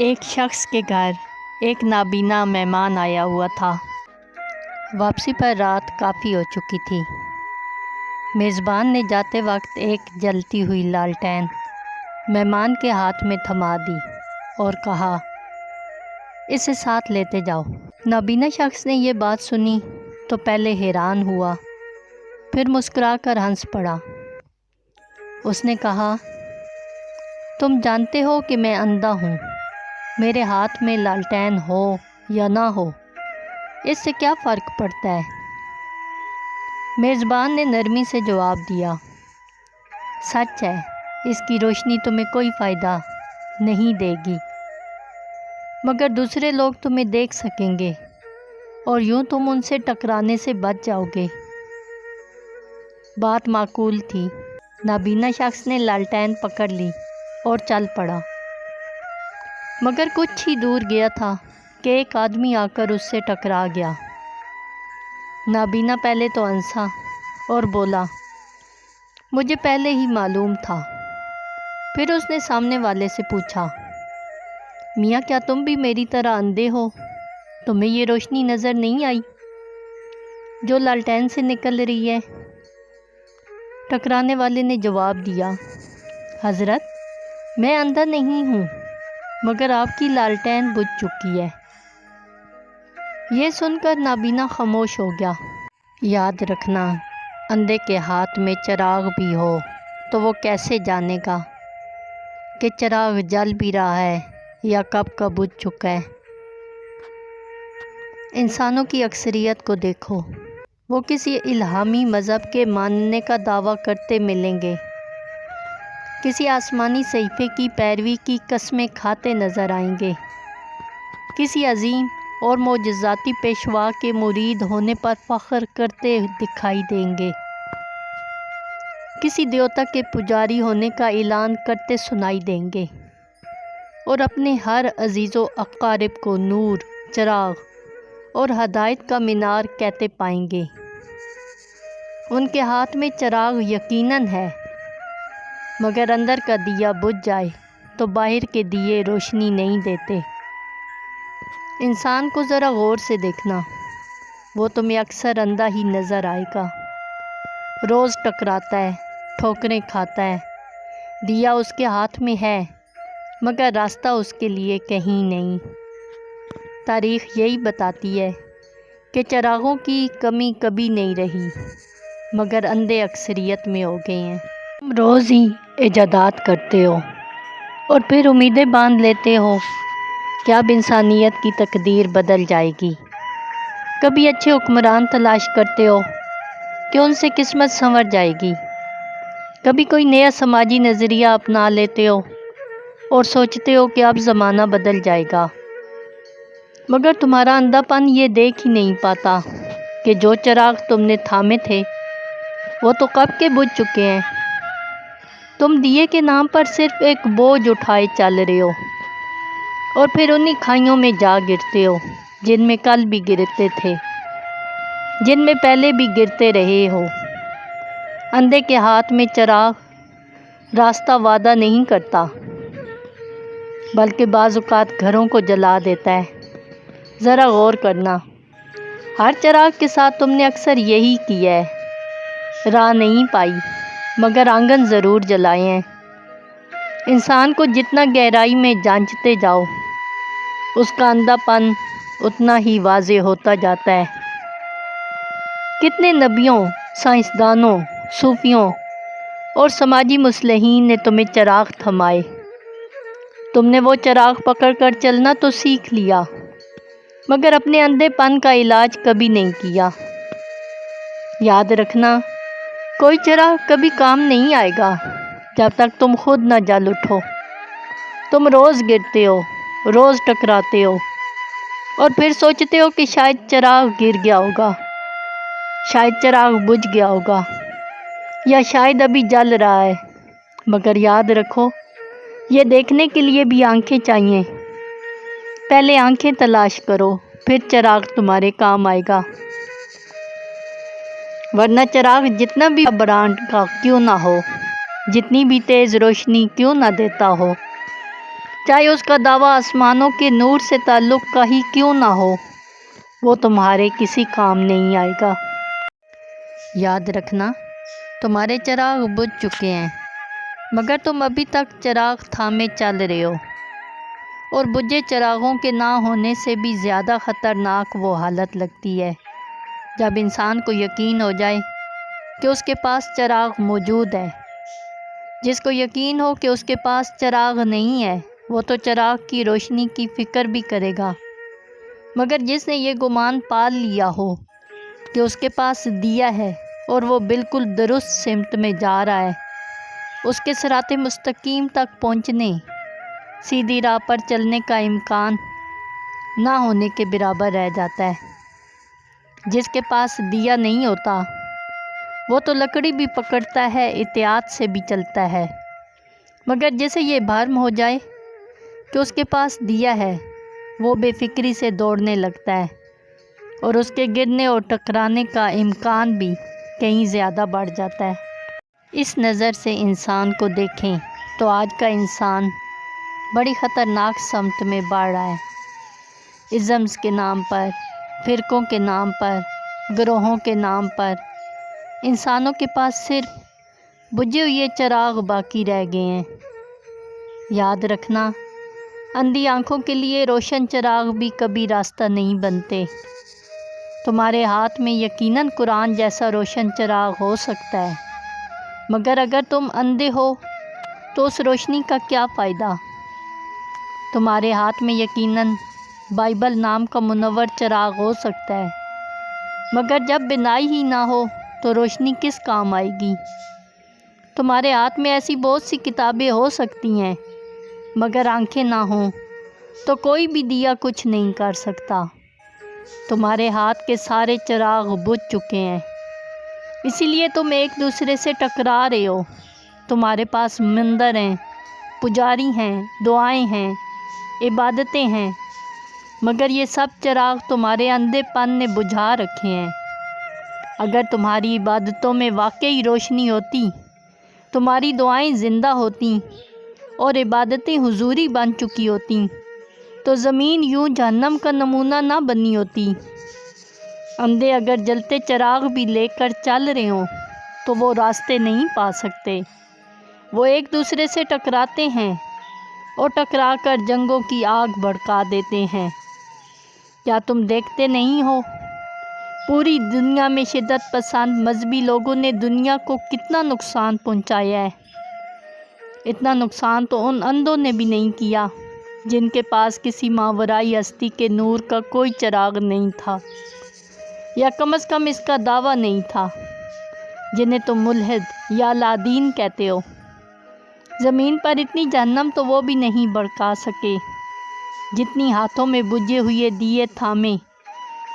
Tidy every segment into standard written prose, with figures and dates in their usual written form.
ایک شخص کے گھر ایک نابینا مہمان آیا ہوا تھا۔ واپسی پر رات کافی ہو چکی تھی۔ میزبان نے جاتے وقت ایک جلتی ہوئی لالٹین مہمان کے ہاتھ میں تھما دی اور کہا، اسے ساتھ لیتے جاؤ۔ نابینا شخص نے یہ بات سنی تو پہلے حیران ہوا، پھر مسکرا کر ہنس پڑا۔ اس نے کہا، تم جانتے ہو کہ میں اندھا ہوں، میرے ہاتھ میں لالٹین ہو یا نہ ہو، اس سے کیا فرق پڑتا ہے؟ میزبان نے نرمی سے جواب دیا، سچ ہے، اس کی روشنی تمہیں کوئی فائدہ نہیں دے گی، مگر دوسرے لوگ تمہیں دیکھ سکیں گے اور یوں تم ان سے ٹکرانے سے بچ جاؤ گے۔ بات معقول تھی۔ نابینا شخص نے لالٹین پکڑ لی اور چل پڑا، مگر کچھ ہی دور گیا تھا کہ ایک آدمی آ کر اس سے ٹکرا گیا۔ نابینا پہلے تو ہنسا اور بولا، مجھے پہلے ہی معلوم تھا۔ پھر اس نے سامنے والے سے پوچھا، میاں کیا تم بھی میری طرح اندھے ہو؟ تمہیں یہ روشنی نظر نہیں آئی جو لالٹین سے نکل رہی ہے؟ ٹکرانے والے نے جواب دیا، حضرت، میں اندھا نہیں ہوں، مگر آپ کی لالٹین بجھ چکی ہے۔ یہ سن کر نابینا خاموش ہو گیا۔ یاد رکھنا، اندھے کے ہاتھ میں چراغ بھی ہو تو وہ کیسے جانے گا کہ چراغ جل بھی رہا ہے یا کب کا بجھ چکا ہے؟ انسانوں کی اکثریت کو دیکھو، وہ کسی الہامی مذہب کے ماننے کا دعویٰ کرتے ملیں گے، کسی آسمانی صحیفے کی پیروی کی قسمیں کھاتے نظر آئیں گے، کسی عظیم اور معجزاتی پیشوا کے مرید ہونے پر فخر کرتے دکھائی دیں گے، کسی دیوتا کے پجاری ہونے کا اعلان کرتے سنائی دیں گے، اور اپنے ہر عزیز و اقارب کو نور، چراغ اور ہدایت کا مینار کہتے پائیں گے۔ ان کے ہاتھ میں چراغ یقیناً ہے، مگر اندر کا دیا بجھ جائے تو باہر کے دیے روشنی نہیں دیتے۔ انسان کو ذرا غور سے دیکھنا، وہ تمہیں اکثر اندھا ہی نظر آئے گا۔ روز ٹکراتا ہے، ٹھوکریں کھاتا ہے، دیا اس کے ہاتھ میں ہے، مگر راستہ اس کے لیے کہیں نہیں۔ تاریخ یہی بتاتی ہے کہ چراغوں کی کمی کبھی نہیں رہی، مگر اندھے اکثریت میں ہو گئے ہیں۔ تم روز ہی ایجادات کرتے ہو اور پھر امیدیں باندھ لیتے ہو کہ اب انسانیت کی تقدیر بدل جائے گی۔ کبھی اچھے حکمران تلاش کرتے ہو کہ ان سے قسمت سنور جائے گی، کبھی کوئی نیا سماجی نظریہ اپنا لیتے ہو اور سوچتے ہو کہ اب زمانہ بدل جائے گا، مگر تمہارا اندھا پن یہ دیکھ ہی نہیں پاتا کہ جو چراغ تم نے تھامے تھے وہ تو کب کے بجھ چکے ہیں۔ تم دیے کے نام پر صرف ایک بوجھ اٹھائے چل رہے ہو اور پھر انہی کھائیوں میں جا گرتے ہو جن میں کل بھی گرتے تھے، جن میں پہلے بھی گرتے رہے ہو۔ اندھے کے ہاتھ میں چراغ راستہ وعدہ نہیں کرتا، بلکہ بعض اوقات گھروں کو جلا دیتا ہے۔ ذرا غور کرنا، ہر چراغ کے ساتھ تم نے اکثر یہی کیا ہے، راہ نہیں پائی مگر آنگن ضرور جلائے ہیں۔ انسان کو جتنا گہرائی میں جانچتے جاؤ، اس کا اندھا پن اتنا ہی واضح ہوتا جاتا ہے۔ کتنے نبیوں، سائنسدانوں، صوفیوں اور سماجی مصلحین نے تمہیں چراغ تھمائے، تم نے وہ چراغ پکڑ کر چلنا تو سیکھ لیا، مگر اپنے اندھے پن کا علاج کبھی نہیں کیا۔ یاد رکھنا، کوئی چراغ کبھی کام نہیں آئے گا جب تک تم خود نہ جل اٹھو۔ تم روز گرتے ہو، روز ٹکراتے ہو اور پھر سوچتے ہو کہ شاید چراغ گر گیا ہوگا، شاید چراغ بجھ گیا ہوگا، یا شاید ابھی جل رہا ہے، مگر یاد رکھو، یہ دیکھنے کے لیے بھی آنکھیں چاہیے۔ پہلے آنکھیں تلاش کرو، پھر چراغ تمہارے کام آئے گا، ورنہ چراغ جتنا بھی برانڈ کا کیوں نہ ہو، جتنی بھی تیز روشنی کیوں نہ دیتا ہو، چاہے اس کا دعویٰ آسمانوں کے نور سے تعلق کا ہی کیوں نہ ہو، وہ تمہارے کسی کام نہیں آئے گا۔ یاد رکھنا، تمہارے چراغ بجھ چکے ہیں، مگر تم ابھی تک چراغ تھامے چل رہے ہو، اور بجھے چراغوں کے نہ ہونے سے بھی زیادہ خطرناک وہ حالت لگتی ہے جب انسان کو یقین ہو جائے کہ اس کے پاس چراغ موجود ہے۔ جس کو یقین ہو کہ اس کے پاس چراغ نہیں ہے، وہ تو چراغ کی روشنی کی فکر بھی کرے گا، مگر جس نے یہ گمان پال لیا ہو کہ اس کے پاس دیا ہے اور وہ بالکل درست سمت میں جا رہا ہے، اس کے صراط مستقیم تک پہنچنے، سیدھی راہ پر چلنے کا امکان نہ ہونے کے برابر رہ جاتا ہے۔ جس کے پاس دیا نہیں ہوتا، وہ تو لکڑی بھی پکڑتا ہے، احتیاط سے بھی چلتا ہے، مگر جسے یہ بھرم ہو جائے کہ اس کے پاس دیا ہے، وہ بے فکری سے دوڑنے لگتا ہے، اور اس کے گرنے اور ٹکرانے کا امکان بھی کہیں زیادہ بڑھ جاتا ہے۔ اس نظر سے انسان کو دیکھیں تو آج کا انسان بڑی خطرناک سمت میں بڑھ رہا ہے۔ ازمز کے نام پر، فرقوں کے نام پر، گروہوں کے نام پر انسانوں کے پاس صرف بجھے ہوئے چراغ باقی رہ گئے ہیں۔ یاد رکھنا، اندھی آنکھوں کے لیے روشن چراغ بھی کبھی راستہ نہیں بنتے۔ تمہارے ہاتھ میں یقیناً قرآن جیسا روشن چراغ ہو سکتا ہے، مگر اگر تم اندھے ہو تو اس روشنی کا کیا فائدہ؟ تمہارے ہاتھ میں یقیناً بائبل نام کا منور چراغ ہو سکتا ہے، مگر جب بینائی ہی نہ ہو تو روشنی کس کام آئے گی؟ تمہارے ہاتھ میں ایسی بہت سی کتابیں ہو سکتی ہیں، مگر آنکھیں نہ ہوں تو کوئی بھی دیا کچھ نہیں کر سکتا۔ تمہارے ہاتھ کے سارے چراغ بجھ چکے ہیں، اسی لیے تم ایک دوسرے سے ٹکرا رہے ہو۔ تمہارے پاس مندر ہیں، پجاری ہیں، دعائیں ہیں، عبادتیں ہیں، مگر یہ سب چراغ تمہارے اندھے پن نے بجھا رکھے ہیں۔ اگر تمہاری عبادتوں میں واقعی روشنی ہوتی، تمہاری دعائیں زندہ ہوتیں اور عبادتیں حضوری بن چکی ہوتیں، تو زمین یوں جہنم کا نمونہ نہ بنی ہوتی۔ اندھے اگر جلتے چراغ بھی لے کر چل رہے ہوں تو وہ راستے نہیں پا سکتے۔ وہ ایک دوسرے سے ٹکراتے ہیں اور ٹکرا کر جنگوں کی آگ بھڑکا دیتے ہیں۔ کیا تم دیکھتے نہیں ہو پوری دنیا میں شدت پسند مذہبی لوگوں نے دنیا کو کتنا نقصان پہنچایا ہے؟ اتنا نقصان تو ان اندھوں نے بھی نہیں کیا جن کے پاس کسی ماورائی ہستی کے نور کا کوئی چراغ نہیں تھا، یا کم از کم اس کا دعویٰ نہیں تھا، جنہیں تم ملحد یا لادین کہتے ہو۔ زمین پر اتنی جہنم تو وہ بھی نہیں بھڑکا سکے جتنی ہاتھوں میں بجھے ہوئے دیے تھامے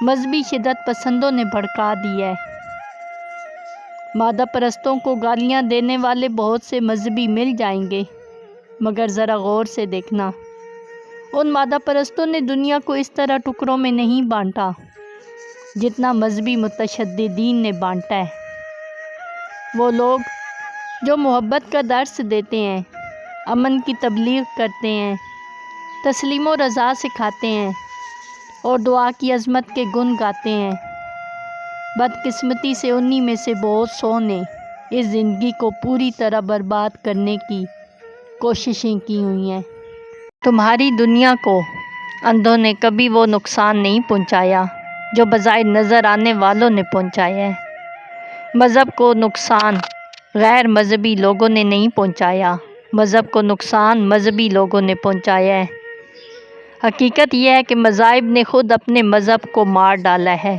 مذہبی شدت پسندوں نے بھڑکا دی ہے۔ مادہ پرستوں کو گالیاں دینے والے بہت سے مذہبی مل جائیں گے، مگر ذرا غور سے دیکھنا، ان مادہ پرستوں نے دنیا کو اس طرح ٹکڑوں میں نہیں بانٹا جتنا مذہبی متشددین نے بانٹا ہے۔ وہ لوگ جو محبت کا درس دیتے ہیں، امن کی تبلیغ کرتے ہیں، تسلیم و رضا سکھاتے ہیں اور دعا کی عظمت کے گن گاتے ہیں، بدقسمتی سے انہی میں سے بہت سو نے اس زندگی کو پوری طرح برباد کرنے کی کوششیں کی ہوئی ہیں۔ تمہاری دنیا کو اندھوں نے کبھی وہ نقصان نہیں پہنچایا جو بظاہر نظر آنے والوں نے پہنچایا ہے۔ مذہب کو نقصان غیر مذہبی لوگوں نے نہیں پہنچایا، مذہب کو نقصان مذہبی لوگوں نے پہنچایا ہے۔ حقیقت یہ ہے کہ مذاہب نے خود اپنے مذہب کو مار ڈالا ہے،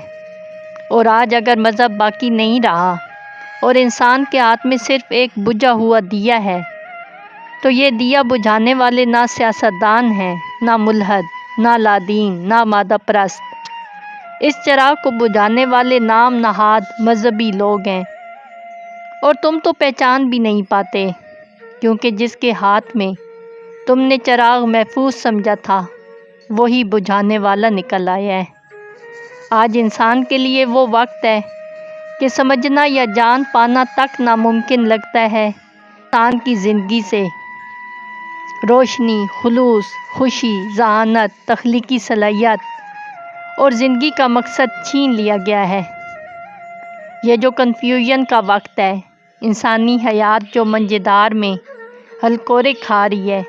اور آج اگر مذہب باقی نہیں رہا اور انسان کے ہاتھ میں صرف ایک بجھا ہوا دیا ہے، تو یہ دیا بجھانے والے نہ سیاستدان ہیں، نہ ملحد، نہ لادین، نہ مادہ پرست۔ اس چراغ کو بجھانے والے نام نہاد مذہبی لوگ ہیں، اور تم تو پہچان بھی نہیں پاتے، کیونکہ جس کے ہاتھ میں تم نے چراغ محفوظ سمجھا تھا وہی بجھانے والا نکل آیا ہے۔ آج انسان کے لیے وہ وقت ہے کہ سمجھنا یا جان پانا تک ناممکن لگتا ہے۔ انسان کی زندگی سے روشنی، خلوص، خوشی، ذہانت، تخلیقی صلاحیت اور زندگی کا مقصد چھین لیا گیا ہے۔ یہ جو کنفیوژن کا وقت ہے، انسانی حیات جو منجدار میں ہلکورے کھا رہی ہے،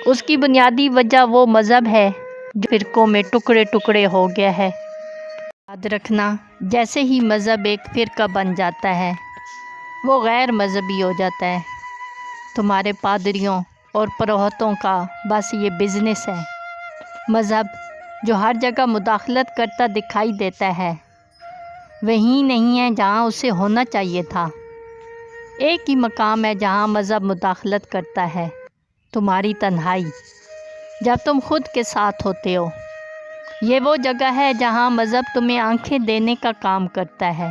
اس کی بنیادی وجہ وہ مذہب ہے جو فرقوں میں ٹکڑے ٹکڑے ہو گیا ہے۔ یاد رکھنا، جیسے ہی مذہب ایک فرقہ بن جاتا ہے، وہ غیر مذہبی ہو جاتا ہے۔ تمہارے پادریوں اور پروہتوں کا بس یہ بزنس ہے۔ مذہب جو ہر جگہ مداخلت کرتا دکھائی دیتا ہے، وہیں نہیں ہے جہاں اسے ہونا چاہیے تھا۔ ایک ہی مقام ہے جہاں مذہب مداخلت کرتا ہے، تمہاری تنہائی، جب تم خود کے ساتھ ہوتے ہو۔ یہ وہ جگہ ہے جہاں مذہب تمہیں آنکھیں دینے کا کام کرتا ہے۔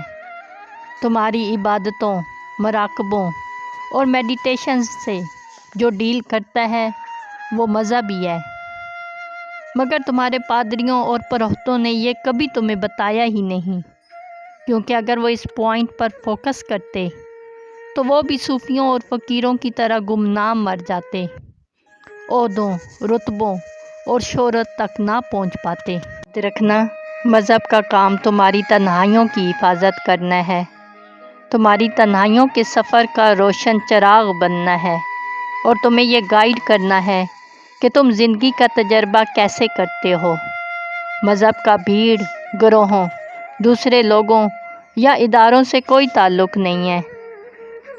تمہاری عبادتوں، مراقبوں اور میڈیٹیشن سے جو ڈیل کرتا ہے وہ مذہب ہی ہے۔ مگر تمہارے پادریوں اور پروہتوں نے یہ کبھی تمہیں بتایا ہی نہیں، کیونکہ اگر وہ اس پوائنٹ پر فوکس کرتے تو وہ بھی صوفیوں اور فقیروں کی طرح گمنام مر جاتے، عہدوں، رتبوں اور شہرت تک نہ پہنچ پاتے۔ یاد رکھنا، مذہب کا کام تمہاری تنہائیوں کی حفاظت کرنا ہے، تمہاری تنہائیوں کے سفر کا روشن چراغ بننا ہے، اور تمہیں یہ گائیڈ کرنا ہے کہ تم زندگی کا تجربہ کیسے کرتے ہو۔ مذہب کا بھیڑ، گروہوں، دوسرے لوگوں یا اداروں سے کوئی تعلق نہیں ہے۔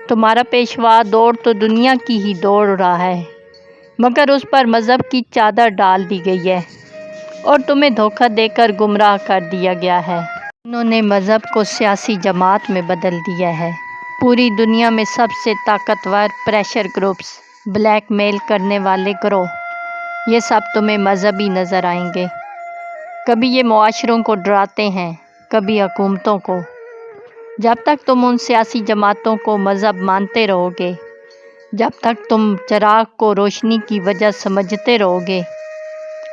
تمہارا پیشوا دوڑ تو دنیا کی ہی دوڑ رہا ہے، مگر اس پر مذہب کی چادر ڈال دی گئی ہے اور تمہیں دھوکہ دے کر گمراہ کر دیا گیا ہے۔ انہوں نے مذہب کو سیاسی جماعت میں بدل دیا ہے۔ پوری دنیا میں سب سے طاقتور پریشر گروپس، بلیک میل کرنے والے گروہ، یہ سب تمہیں مذہبی نظر آئیں گے۔ کبھی یہ معاشروں کو ڈراتے ہیں، کبھی حکومتوں کو۔ جب تک تم ان سیاسی جماعتوں کو مذہب مانتے رہو گے، جب تک تم چراغ کو روشنی کی وجہ سمجھتے رہو گے،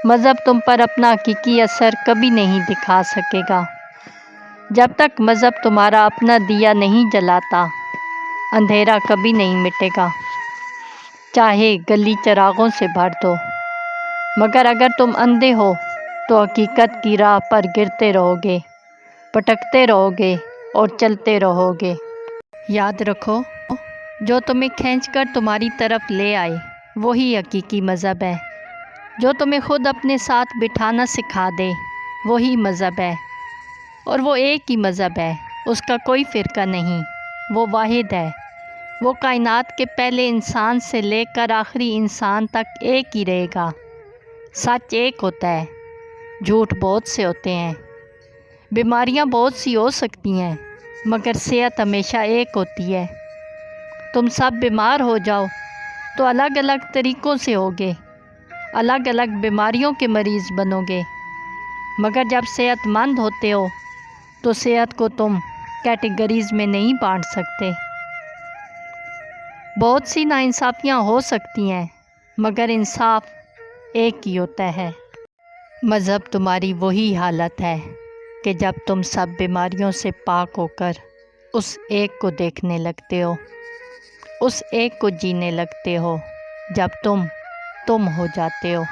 مذہب تم پر اپنا حقیقی اثر کبھی نہیں دکھا سکے گا۔ جب تک مذہب تمہارا اپنا دیا نہیں جلاتا، اندھیرا کبھی نہیں مٹے گا، چاہے گلی چراغوں سے بھر دو۔ مگر اگر تم اندھے ہو تو حقیقت کی راہ پر گرتے رہو گے، بھٹکتے رہو گے اور چلتے رہو گے۔ یاد رکھو، جو تمہیں کھینچ کر تمہاری طرف لے آئے وہی حقیقی مذہب ہے۔ جو تمہیں خود اپنے ساتھ بٹھانا سکھا دے وہی مذہب ہے، اور وہ ایک ہی مذہب ہے، اس کا کوئی فرقہ نہیں، وہ واحد ہے۔ وہ کائنات کے پہلے انسان سے لے کر آخری انسان تک ایک ہی رہے گا۔ سچ ایک ہوتا ہے، جھوٹ بہت سے ہوتے ہیں، بیماریاں بہت سی ہو سکتی ہیں، مگر صحت ہمیشہ ایک ہوتی ہے۔ تم سب بیمار ہو جاؤ تو الگ الگ طریقوں سے ہوگے، الگ الگ بیماریوں کے مریض بنو گے، مگر جب صحت مند ہوتے ہو تو صحت کو تم کیٹیگریز میں نہیں بانٹ سکتے۔ بہت سی ناانصافیاں ہو سکتی ہیں، مگر انصاف ایک ہی ہوتا ہے۔ مذہب تمہاری وہی حالت ہے کہ جب تم سب بیماریوں سے پاک ہو کر اس ایک کو دیکھنے لگتے ہو، اس ایک کو جینے لگتے ہو، جب تم ہو جاتے ہو۔